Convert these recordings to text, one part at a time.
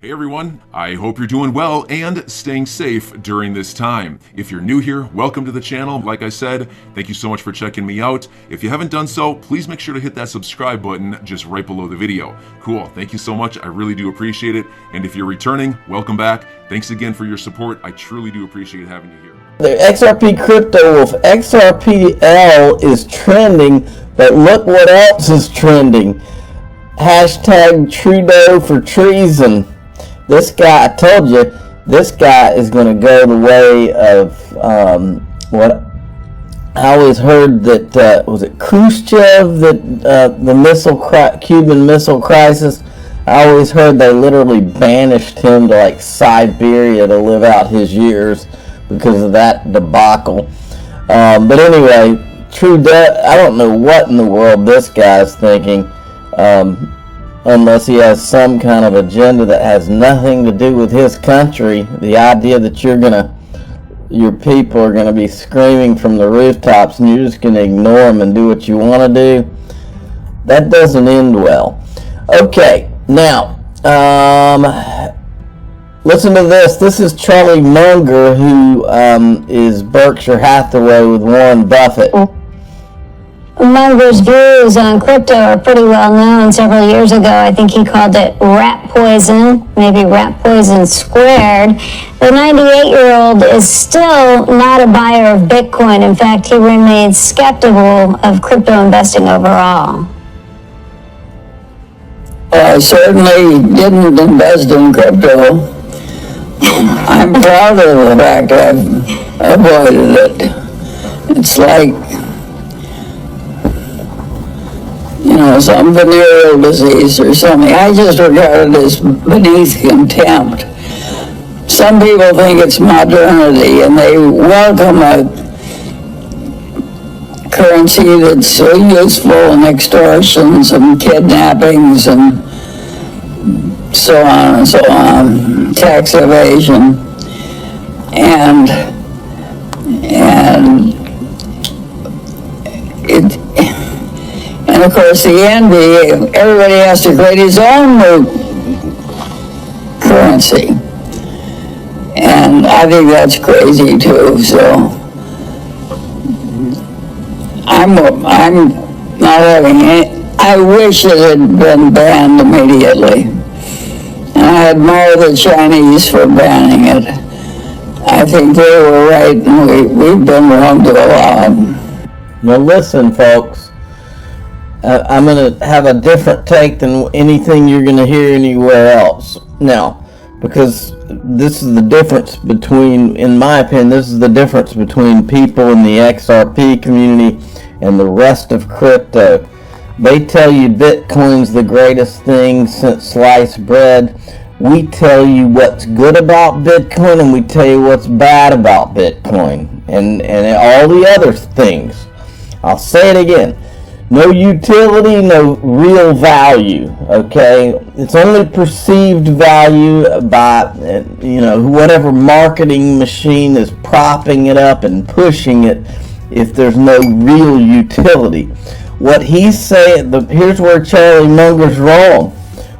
Hey everyone, I hope you're doing well and staying safe during this time. If you're new here, welcome to the channel. Like I said, thank you so much for checking me out. If you haven't done so, please make sure to hit that subscribe button just right below the video. Cool, thank you so much. I really do appreciate it. And if you're returning, welcome back. Thanks again for your support. I truly do appreciate having you here. The XRP crypto wolf XRPL is trending, but look what else is trending. Hashtag Trudeau for treason. This guy, I told you, this guy is going to go the way of what I always heard that was it Khrushchev, that the Cuban Missile Crisis. I always heard they literally banished him to like Siberia to live out his years because of that debacle. But anyway, Trudeau, I don't know what in the world this guy's thinking. Unless he has some kind of agenda that has nothing to do with his country. The idea that your people are gonna be screaming from the rooftops and you're just gonna ignore them and do what you want to do, that doesn't end well. Okay, now listen to this. This is Charlie Munger, who is Berkshire Hathaway with Warren Buffett. Munger's views on crypto are pretty well known. Several years ago, I think he called it rat poison, maybe rat poison squared. The 98-year-old is still not a buyer of Bitcoin. In fact, he remains skeptical of crypto investing overall. I certainly didn't invest in crypto. I'm proud of the fact I've avoided it. It's like, some venereal disease or something. I just regard it as beneath contempt. Some people think it's modernity and they welcome a currency that's so useful in extortions and kidnappings and so on and so on, tax evasion, and of course the envy, everybody has to create his own new currency. And I think that's crazy too, so I'm not having any, I wish it had been banned immediately. And I admire the Chinese for banning it. I think they were right and we've been wrong to allow them. Now listen, folks. I'm going to have a different take than anything you're going to hear anywhere else. Now, because this is the difference between, in my opinion, this is the difference between people in the XRP community and the rest of crypto. They tell you Bitcoin's the greatest thing since sliced bread. We tell you what's good about Bitcoin and we tell you what's bad about Bitcoin and all the other things. I'll say it again. No utility, no real value, okay? It's only perceived value by, whatever marketing machine is propping it up and pushing it if there's no real utility. What he's saying, here's where Charlie Munger's wrong.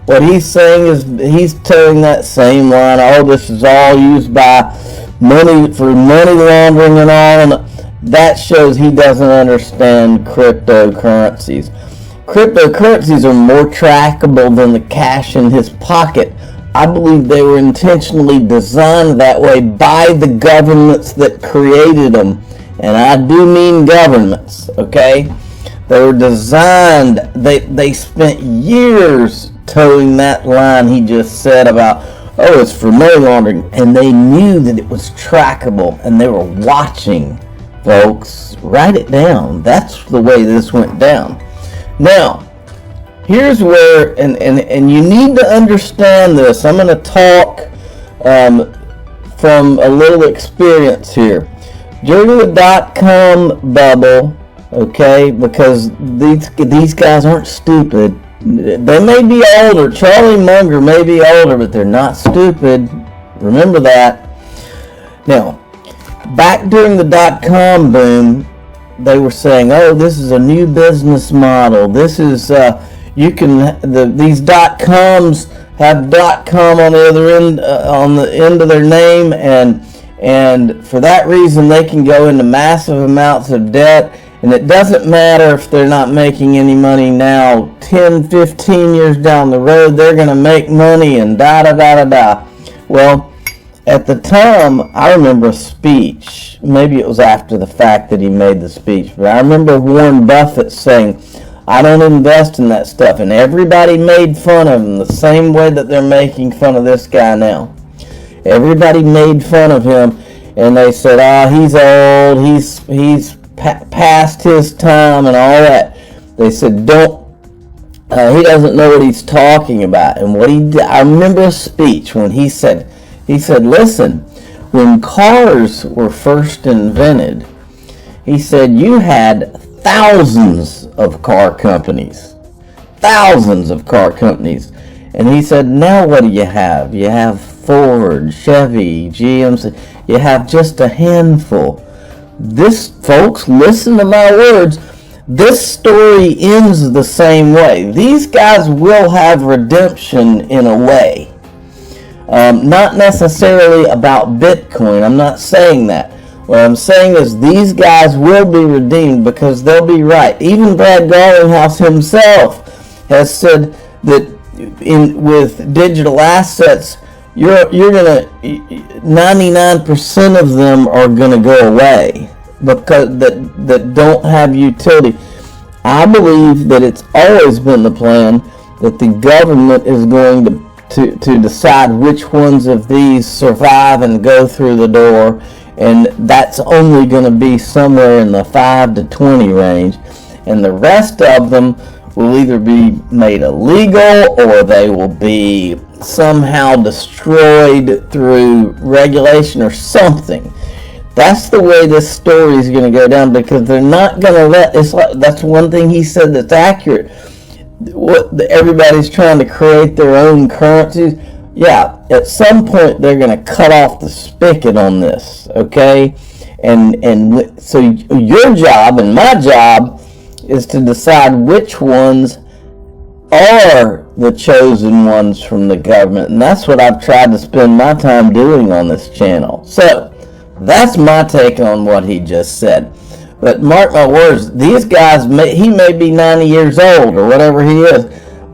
What he's saying is he's towing that same line, this is all used by money for money laundering and all, and that shows he doesn't understand cryptocurrencies. Cryptocurrencies are more trackable than the cash in his pocket. I believe they were intentionally designed that way by the governments that created them. And I do mean governments, okay? They were designed, they spent years towing that line he just said about, it's for money laundering. And they knew that it was trackable and they were watching. Folks, write it down. That's the way this went down. Now, here's where, and you need to understand this. I'm going to talk from a little experience here. During the dot-com bubble, okay, because these guys aren't stupid. They may be older. Charlie Munger may be older, but they're not stupid. Remember that. Now, back during the dot-com boom, they were saying, this is a new business model. This is, these dot-coms have .com on the other end, on the end of their name, and for that reason they can go into massive amounts of debt, and it doesn't matter if they're not making any money now. 10, 15 years down the road, they're going to make money and da-da-da-da-da. Well, at the time, I remember a speech. Maybe it was after the fact that he made the speech, but I remember Warren Buffett saying, I don't invest in that stuff. And everybody made fun of him the same way that they're making fun of this guy now. Everybody made fun of him, and they said, he's old, he's past his time and all that. They said, he doesn't know what he's talking about. And what he did, I remember a speech when he said, listen, when cars were first invented, he said you had thousands of car companies. And he said, now what do you have? You have Ford, Chevy, GMC. You have just a handful. This, folks, listen to my words. This story ends the same way. These guys will have redemption in a way. Not necessarily about Bitcoin. I'm not saying that. What I'm saying is these guys will be redeemed because they'll be right. Even Brad Garlinghouse himself has said that with digital assets, you're gonna 99% of them are gonna go away because that don't have utility. I believe that it's always been the plan that the government is going to decide which ones of these survive and go through the door. And that's only going to be somewhere in the 5 to 20 range. And the rest of them will either be made illegal or they will be somehow destroyed through regulation or something. That's the way this story is going to go down, because they're not going to let, that's one thing he said that's accurate. Everybody's trying to create their own currencies. Yeah, at some point they're going to cut off the spigot on this, okay? And so your job and my job is to decide which ones are the chosen ones from the government. And that's what I've tried to spend my time doing on this channel. So that's my take on what he just said. But mark my words, these guys, he may be 90 years old or whatever he is,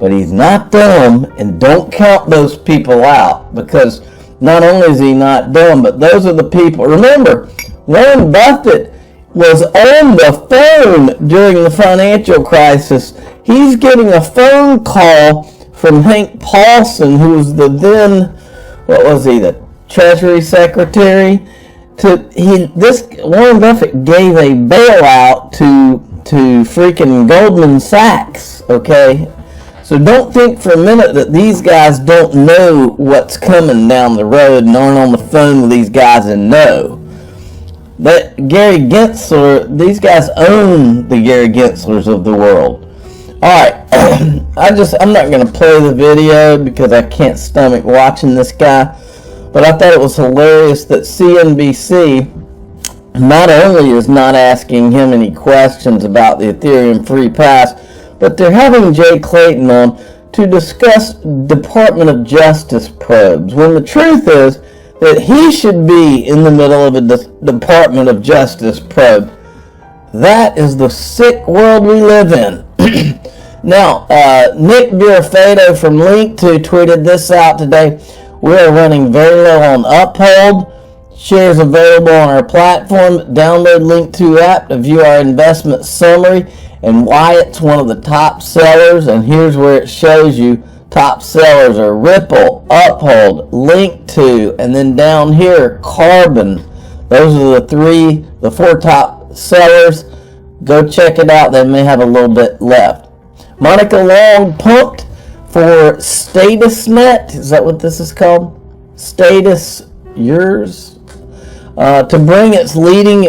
but he's not dumb, and don't count those people out, because not only is he not dumb, but those are the people. Remember, Warren Buffett was on the phone during the financial crisis. He's getting a phone call from Hank Paulson, who was the then, the Treasury Secretary. Warren Buffett gave a bailout to freaking Goldman Sachs, okay? So don't think for a minute that these guys don't know what's coming down the road and aren't on the phone with these guys and know. That Gary Gensler, these guys own the Gary Genslers of the world. Alright, I'm not going to play the video because I can't stomach watching this guy, but I thought it was hilarious that CNBC not only is not asking him any questions about the Ethereum free pass, but they're having Jay Clayton on to discuss Department of Justice probes, when the truth is that he should be in the middle of a Department of Justice probe. That is the sick world we live in. Now, Nick Burafado from Link2 tweeted this out today. We are running very low on Uphold. Shares available on our platform. Download Link2 app to view our investment summary and why it's one of the top sellers. And here's where it shows you top sellers are Ripple, Uphold, Link2, and then down here, Carbon. Those are the four top sellers. Go check it out. They may have a little bit left. Monica Long pumped for StatusNet. Is that what this is called? Status Yours? To bring its leading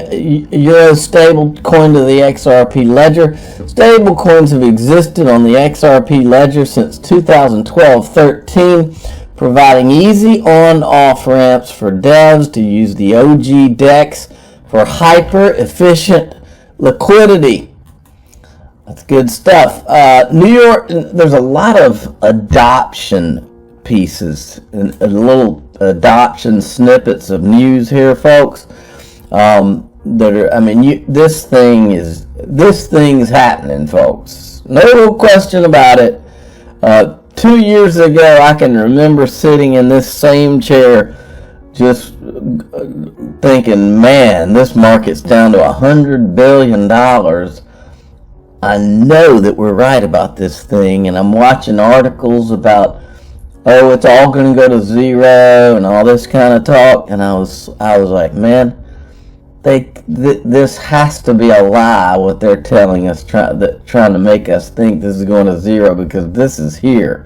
Euro stable coin to the XRP ledger. Stablecoins have existed on the XRP ledger since 2012-13, providing easy on-off ramps for devs to use the OG DEX for hyper-efficient liquidity. That's good stuff. New York, there's a lot of adoption pieces and little adoption snippets of news here, folks. That are, I mean, this thing's happening, folks. No question about it. 2 years ago, I can remember sitting in this same chair, just thinking, man, this market's down to $100 billion. I know that we're right about this thing, and I'm watching articles about, oh, it's all going to go to zero and all this kind of talk, and I was like, man, this has to be a lie, what they're telling us, trying to make us think this is going to zero, because this is here.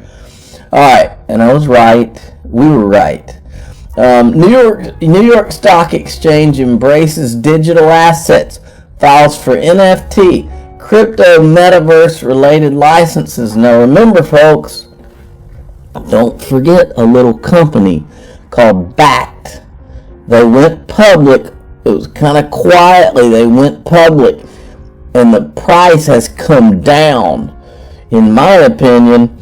All right, and I was right. We were right. New York Stock Exchange embraces digital assets, files for NFT, crypto metaverse related licenses. Now remember, folks, don't forget a little company called Bakkt. They went public. It was kind of quietly. They went public, and the price has come down. In my opinion,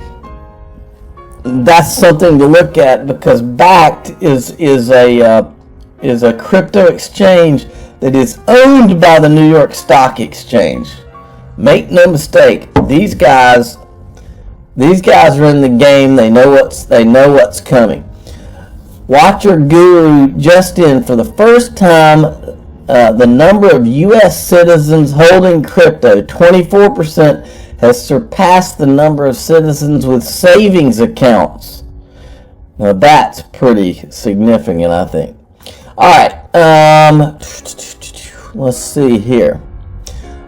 that's something to look at, because Bakkt is a crypto exchange that is owned by the New York Stock Exchange. Make no mistake, these guys are in the game. They know what's coming. Watcher Guru just in, for the first time, the number of U.S. citizens holding crypto, 24%, has surpassed the number of citizens with savings accounts. Now that's pretty significant, I think. All right, let's see here.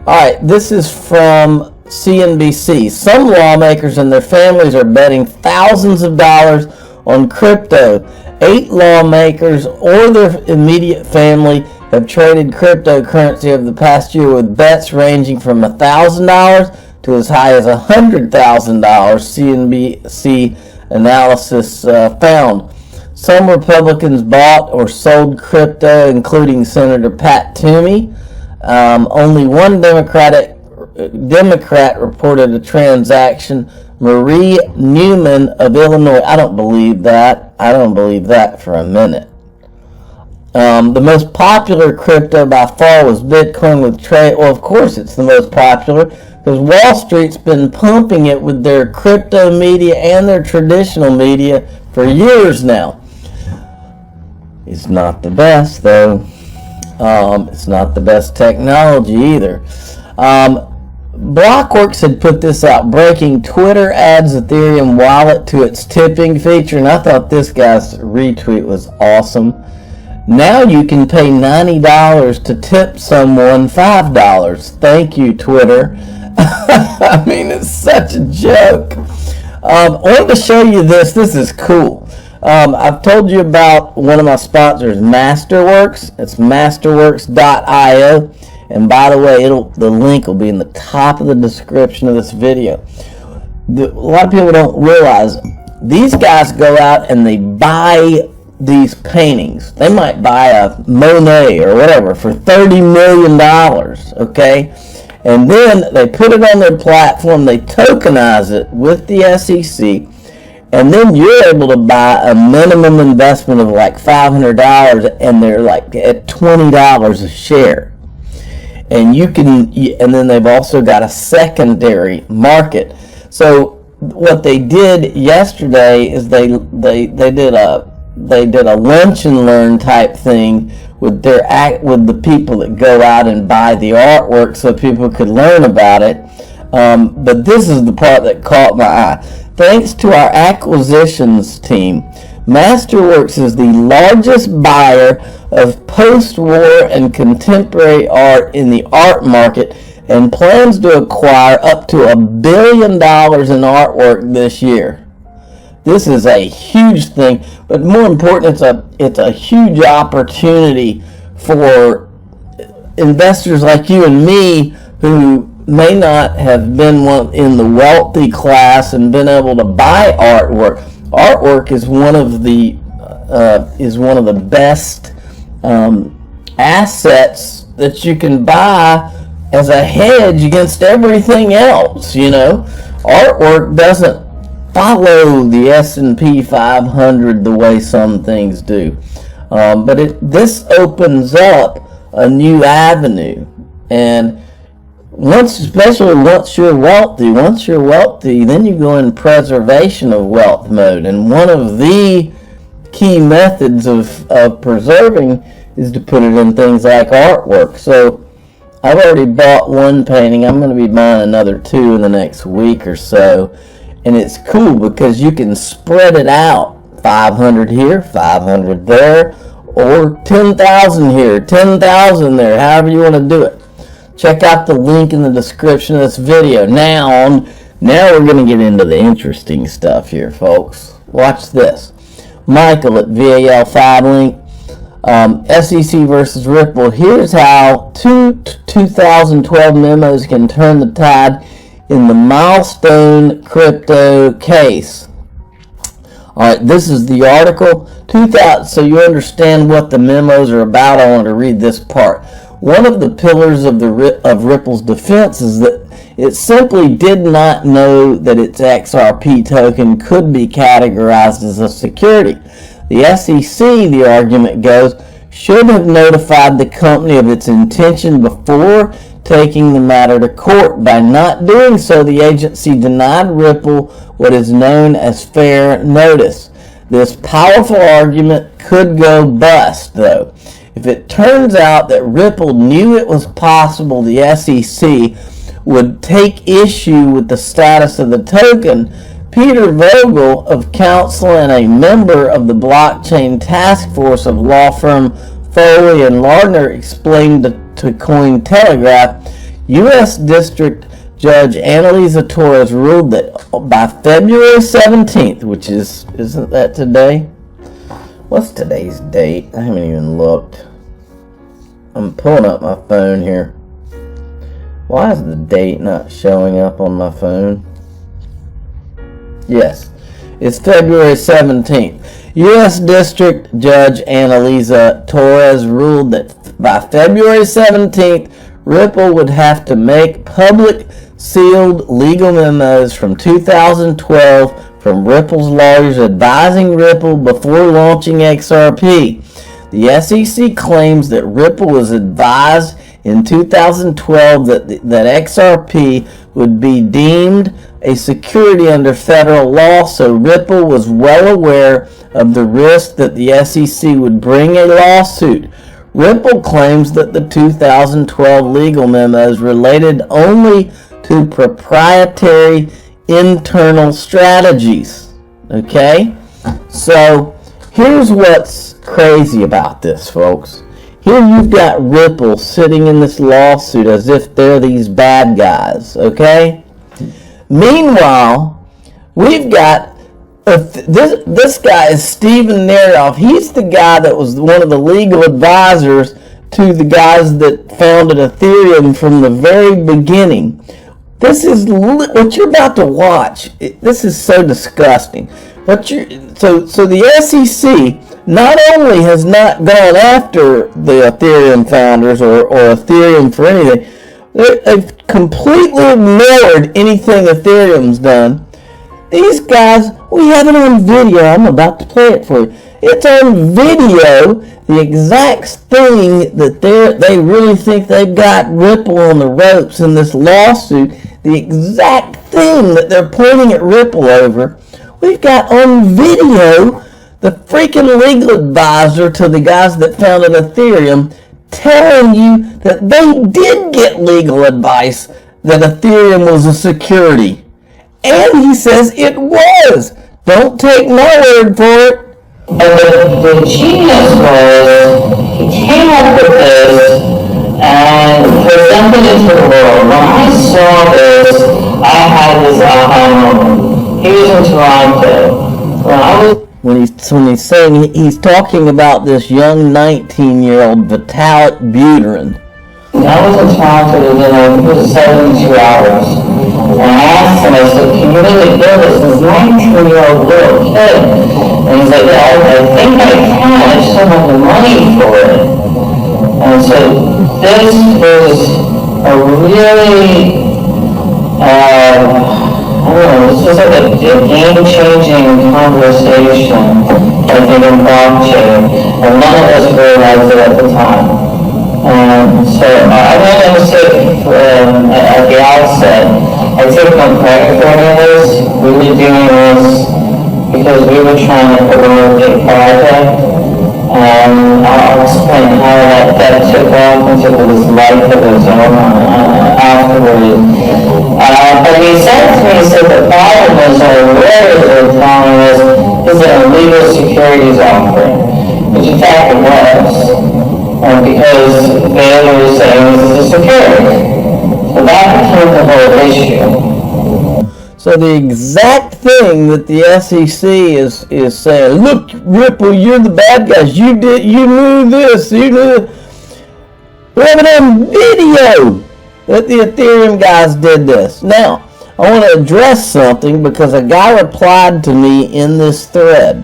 All right, this is from CNBC. Some lawmakers and their families are betting thousands of dollars on crypto. 8 lawmakers or their immediate family have traded cryptocurrency over the past year, with bets ranging from $1,000 to as high as $100,000, CNBC analysis found. Some Republicans bought or sold crypto, including Senator Pat Toomey. Only one Democrat reported a transaction. Marie Newman of Illinois. I don't believe that. I don't believe that for a minute. The most popular crypto by far was Bitcoin with trade. Well, of course it's the most popular, because Wall Street's been pumping it with their crypto media and their traditional media for years now. It's not the best, though. It's not the best technology either. Blockworks had put this out, breaking Twitter adds Ethereum wallet to its tipping feature, and I thought this guy's retweet was awesome. Now you can pay $90 to tip someone $5. Thank you, Twitter. I mean, it's such a joke. I wanted to show you this. This is cool. I've told you about one of my sponsors, Masterworks. It's masterworks.io. And by the way, the link will be in the top of the description of this video. A lot of people don't realize these guys go out and they buy these paintings. They might buy a Monet or whatever for $30 million, okay? And then they put it on their platform, they tokenize it with the SEC, and then you're able to buy a minimum investment of like $500, and they're like at $20 a share. And and then they've also got a secondary market. So what they did yesterday is they did a lunch and learn type thing with with the people that go out and buy the artwork, so people could learn about it. But this is the part that caught my eye. Thanks to our acquisitions team, Masterworks is the largest buyer of post-war and contemporary art in the art market, and plans to acquire up to $1 billion in artwork this year. This is a huge thing, but more important, it's a huge opportunity for investors like you and me who may not have been in the wealthy class and been able to buy artwork. Artwork is one of the best assets that you can buy as a hedge against everything else. You know, artwork doesn't follow the S&P 500 the way some things do. But this opens up a new avenue, and especially once you're wealthy, then you go in preservation of wealth mode, and one of the key methods of preserving is to put it in things like artwork. So I've already bought one painting. I'm going to be buying another 2 in the next week or so, and it's cool because you can spread it out, 500 here, 500 there, or 10,000 here, 10,000 there, however you want to do it. Check out the link in the description of this video. Now we're going to get into the interesting stuff here, folks. Watch this. Michael at VAL5 link. SEC versus Ripple. Here's how 2012 memos can turn the tide in the Milestone crypto case. Alright, this is the article. So you understand what the memos are about, I want to read this part. One of the pillars of Ripple's defense is that it simply did not know that its XRP token could be categorized as a security. The SEC, the argument goes, should have notified the company of its intention before taking the matter to court. By not doing so, the agency denied Ripple what is known as fair notice. This powerful argument could go bust, though. If it turns out that Ripple knew it was possible the SEC would take issue with the status of the token, Peter Vogel of counsel and a member of the blockchain task force of law firm Foley and Lardner explained to Cointelegraph, U.S. District Judge Annalisa Torres ruled that by February 17th, which isn't that today? What's today's date? I haven't even looked. I'm pulling up my phone here. Why is the date not showing up on my phone? Yes, it's February 17th. U.S. District Judge Annalisa Torres ruled that by February 17th, Ripple would have to make public sealed legal memos from 2012 from Ripple's lawyers advising Ripple before launching XRP. The SEC claims that Ripple was advised in 2012 that XRP would be deemed a security under federal law, so Ripple was well aware of the risk that the SEC would bring a lawsuit. Ripple claims that the 2012 legal memos related only to proprietary internal strategies. Okay? So, here's what's crazy about this, folks. Here you've got Ripple sitting in this lawsuit as if they're these bad guys, okay? Meanwhile, we've got this guy is Steven Neroff. He's the guy that was one of the legal advisors to the guys that founded Ethereum from the very beginning. This is what you're about to watch. This is so disgusting. So the SEC not only has not gone after the Ethereum founders or Ethereum for anything, they've completely ignored anything Ethereum's done. These guys, we have it on video. I'm about to play it for you. It's on video, the exact thing that they really think they've got Ripple on the ropes in this lawsuit, the exact thing that they're pointing at Ripple over. We've got on video the freaking legal advisor to the guys that founded Ethereum telling you that they did get legal advice that Ethereum was a security. And he says it was. Don't take my word for it. The genius was, he came up with this and presented it to the world. When I saw this, I had this aha moment. He was in Toronto. When he's saying, he's talking about this young 19-year-old Vitalik Buterin. I was in Toronto, it was 72 hours. And I asked him, I said, can you really do this? This 19-year-old little kid. And he's like, yeah, I think I can. I just don't have the money for it. And so this was a really This was like a game-changing conversation, I think, in blockchain, and none of us realized it at the time. So I made a mistake at the outset. I took my credit for this. We were doing this because we were trying to promote a project. I'll explain how that took off and took this life of its own afterwards. But he said to me, he said, the problem is, or where they're telling us, is an illegal securities offering, which in fact it was, because they were saying this is a security. So that became the whole issue. So the exact thing that the SEC is saying, look, Ripple, you're the bad guys. You knew this. You knew. We have a video that the Ethereum guys did this. Now, I want to address something because a guy replied to me in this thread.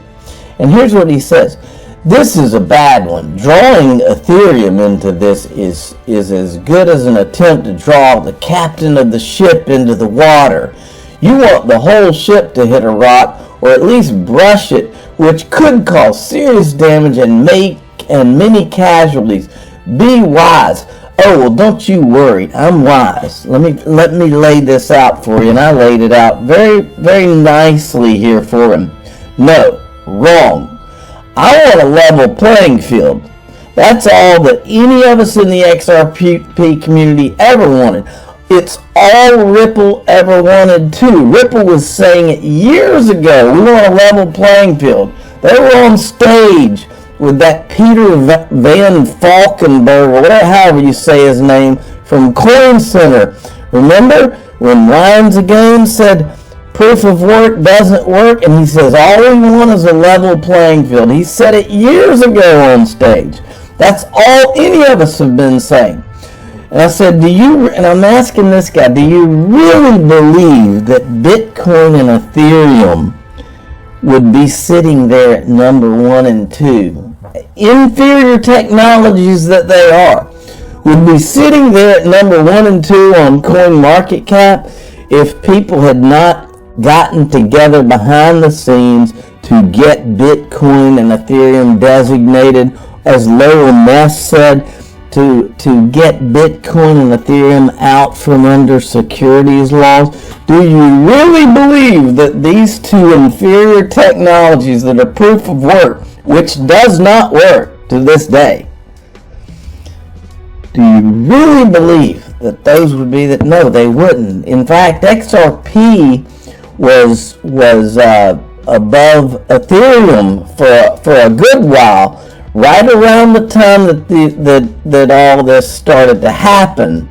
And here's what he says. This is a bad one. Drawing Ethereum into this is as good as an attempt to draw the captain of the ship into the water. You want the whole ship to hit a rock, or at least brush it, which could cause serious damage and make many casualties. Be wise. Oh, well, don't you worry. I'm wise. Let me lay this out for you, and I laid it out very, very nicely here for him. No, wrong. I want a level playing field. That's all that any of us in the XRP community ever wanted. It's all Ripple ever wanted too. Ripple was saying it years ago. We want a level playing field. They were on stage with that Peter Van Falkenberg, or whatever, however you say his name, from Coin Center. Remember when Ryan Zagame said proof of work doesn't work, and he says all we want is a level playing field. He said it years ago on stage. That's all any of us have been saying. And I said, and I'm asking this guy, do you really believe that Bitcoin and Ethereum would be sitting there at number 1 and 2? Inferior technologies that they are, would be sitting there at number 1 and 2 on CoinMarketCap if people had not gotten together behind the scenes to get Bitcoin and Ethereum designated, as Lowell Ness said, to get Bitcoin and Ethereum out from under securities laws? Do you really believe that these two inferior technologies that are proof of work, which does not work to this day, do you really believe that those would be that? No, they wouldn't. In fact, XRP was above Ethereum for a good while, right around the time that all this started to happen.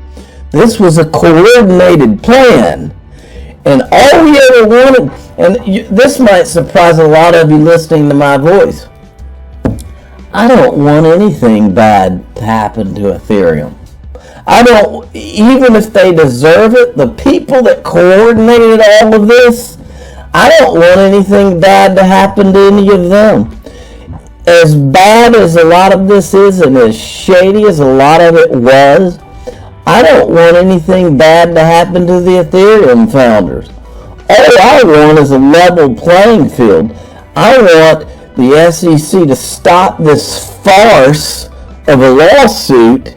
This was a coordinated plan, and all we ever wanted, and this might surprise a lot of you listening to my voice, I don't want anything bad to happen to Ethereum. I don't, even if they deserve it, the people that coordinated all of this, I don't want anything bad to happen to any of them. As bad as a lot of this is, and as shady as a lot of it was, I don't want anything bad to happen to the Ethereum founders. All I want is a level playing field. I want the SEC to stop this farce of a lawsuit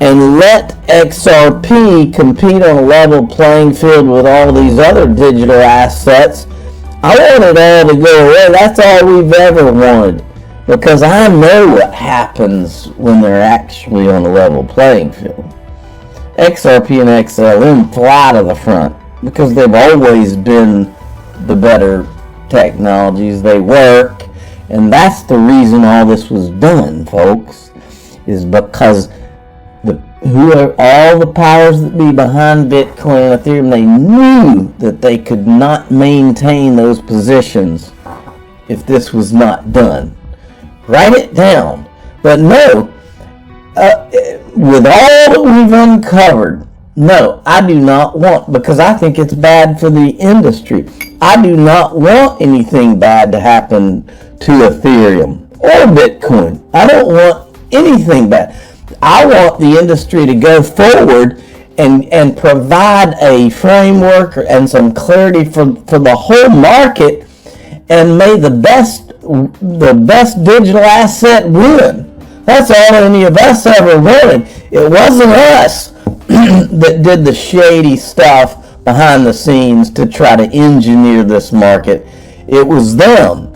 and let XRP compete on a level playing field with all these other digital assets. I want it all to go away. That's all we've ever wanted. Because I know what happens when they're actually on a level playing field. XRP and XLM fly to the front because they've always been the better technologies. They work, and that's the reason all this was done, folks, is because all the powers that be behind Bitcoin and Ethereum, they knew that they could not maintain those positions if this was not done. Write it down. But no, with all that we've uncovered, no, I do not want, because I think it's bad for the industry. I do not want anything bad to happen to Ethereum or Bitcoin. I don't want anything bad. I want the industry to go forward and provide a framework and some clarity for the whole market, and may the best digital asset win. That's all any of us ever wanted. It wasn't us that did the shady stuff behind the scenes to try to engineer this market. It was them.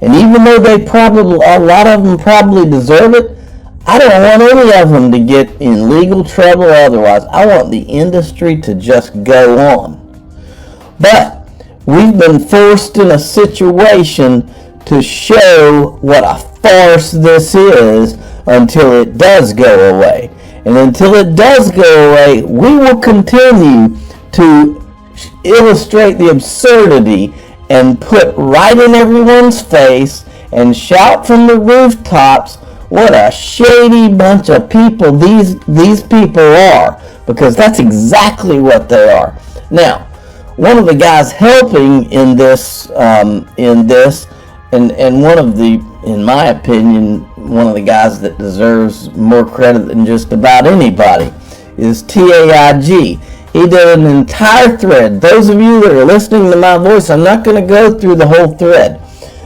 And even though a lot of them probably deserve it, I don't want any of them to get in legal trouble or otherwise. I want the industry to just go on. But we've been forced in a situation to show what a farce this is until it does go away. And until it does go away, we will continue to illustrate the absurdity and put right in everyone's face and shout from the rooftops what a shady bunch of people these people are, because that's exactly what they are. Now, one of the guys helping in this, and one of the, in my opinion, one of the guys that deserves more credit than just about anybody is TAIG. He did an entire thread. Those of you that are listening to my voice, I'm not going to go through the whole thread,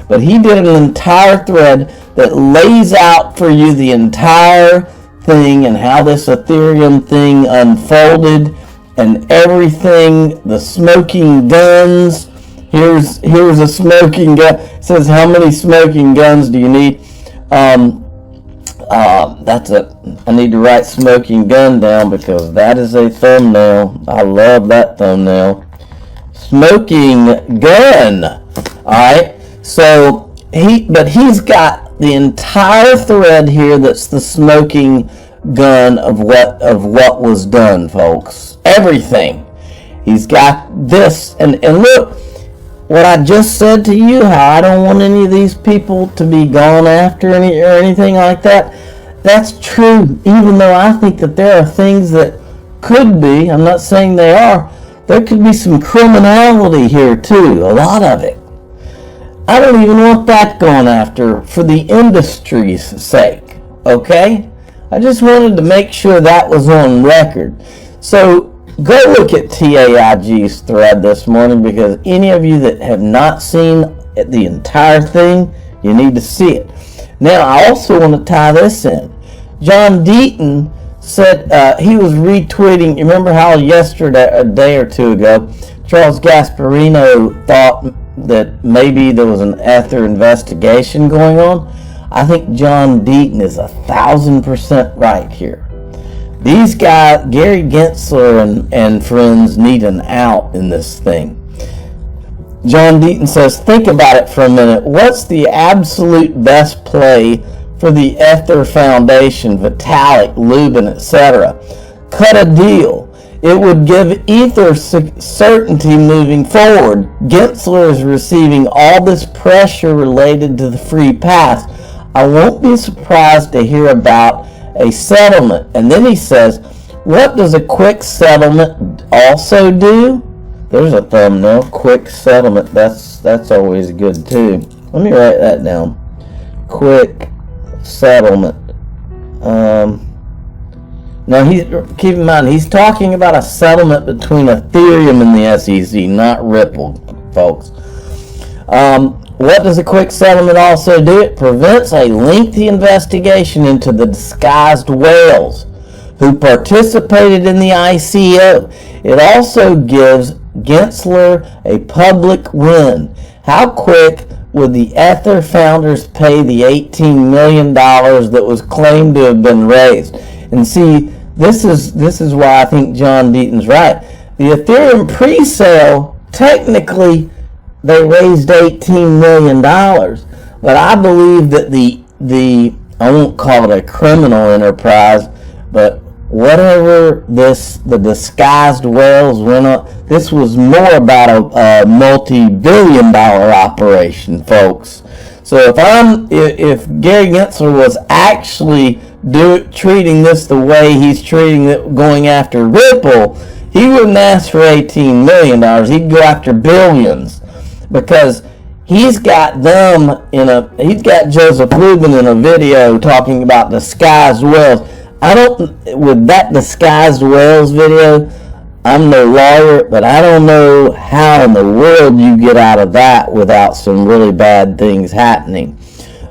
but he did an entire thread that lays out for you the entire thing and how this Ethereum thing unfolded and everything, the smoking guns. Here's a smoking gun. It says, how many smoking guns do you need? I need to write smoking gun down because that is a thumbnail. I love that thumbnail. Smoking gun. Alright, so he's got the entire thread here that's the smoking gun of what was done, folks. Everything. He's got this, and look what I just said to you, how I don't want any of these people to be gone after or anything like that. That's true, even though I think that there are things that could be, I'm not saying they are, there could be some criminality here too, a lot of it. I don't even want that going after for the industry's sake, okay? I just wanted to make sure that was on record. So go look at TAIG's thread this morning, because any of you that have not seen the entire thing, you need to see it. Now, I also want to tie this in. John Deaton said he was retweeting. You remember how yesterday, a day or two ago, Charles Gasparino thought that maybe there was an Ether investigation going on? I think John Deaton is 1,000% right here. These guys, Gary Gensler and friends, need an out in this thing. John Deaton says, think about it for a minute. What's the absolute best play for the Ether Foundation, Vitalik, Lubin, etc.? Cut a deal. It would give Ether certainty moving forward. Gensler is receiving all this pressure related to the free pass. I won't be surprised to hear about a settlement. And then he says, what does a quick settlement also do? There's a thumbnail. Quick settlement. That's always good too. Let me write that down. Quick settlement. Now, keep in mind, he's talking about a settlement between Ethereum and the SEC, not Ripple, folks. What does a quick settlement also do? It prevents a lengthy investigation into the disguised whales who participated in the ICO. It also gives Gensler a public win. How quick would the Ether founders pay the $18 million that was claimed to have been raised? And see, this is why I think John Deaton's right. The Ethereum pre-sale, technically, they raised $18 million. But I believe that the I won't call it a criminal enterprise, but whatever the disguised whales went on, this was more about a multi-billion-dollar operation, folks. So if Gary Gensler was actually treating this the way he's treating it, going after Ripple, he wouldn't ask for $18 million. He'd go after billions, because he's got Joseph Lubin in a video talking about disguised whales. I don't, with that disguised whales video, I'm no lawyer, but I don't know how in the world you get out of that without some really bad things happening.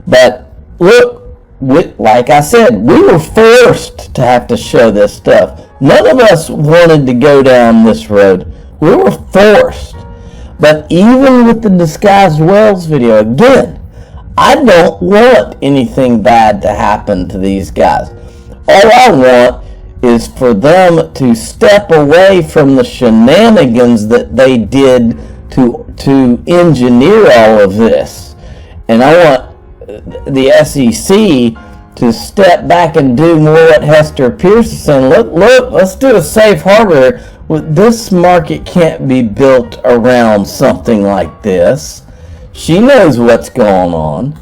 But look, like I said, we were forced to have to show this stuff. None of us wanted to go down this road. We were forced. But even with the disguised whales video, again, I don't want anything bad to happen to these guys. All I want is for them to step away from the shenanigans that they did to engineer all of this. And I want the SEC to step back and do more what Hester Pierce is saying. Look, let's do a safe harbor. This market can't be built around something like this. She knows what's going on.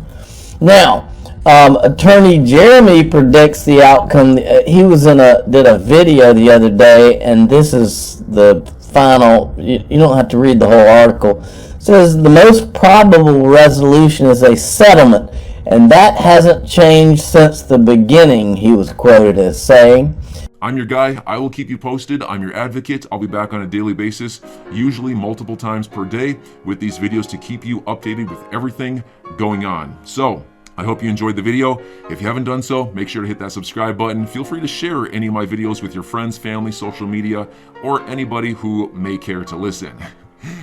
Now, Attorney Jeremy predicts the outcome. He was did a video the other day, and this is the final. You don't have to read the whole article. It says the most probable resolution is a settlement, and that hasn't changed since the beginning, he was quoted as saying. I'm your guy. I will keep you posted. I'm your advocate. I'll be back on a daily basis, usually multiple times per day, with these videos to keep you updated with everything going on. So, I hope you enjoyed the video. If you haven't done so, make sure to hit that subscribe button. Feel free to share any of my videos with your friends, family, social media, or anybody who may care to listen.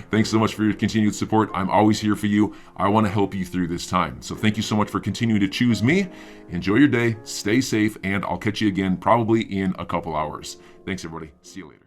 Thanks so much for your continued support. I'm always here for you. I want to help you through this time. So thank you so much for continuing to choose me. Enjoy your day, stay safe, and I'll catch you again probably in a couple hours. Thanks, everybody. See you later.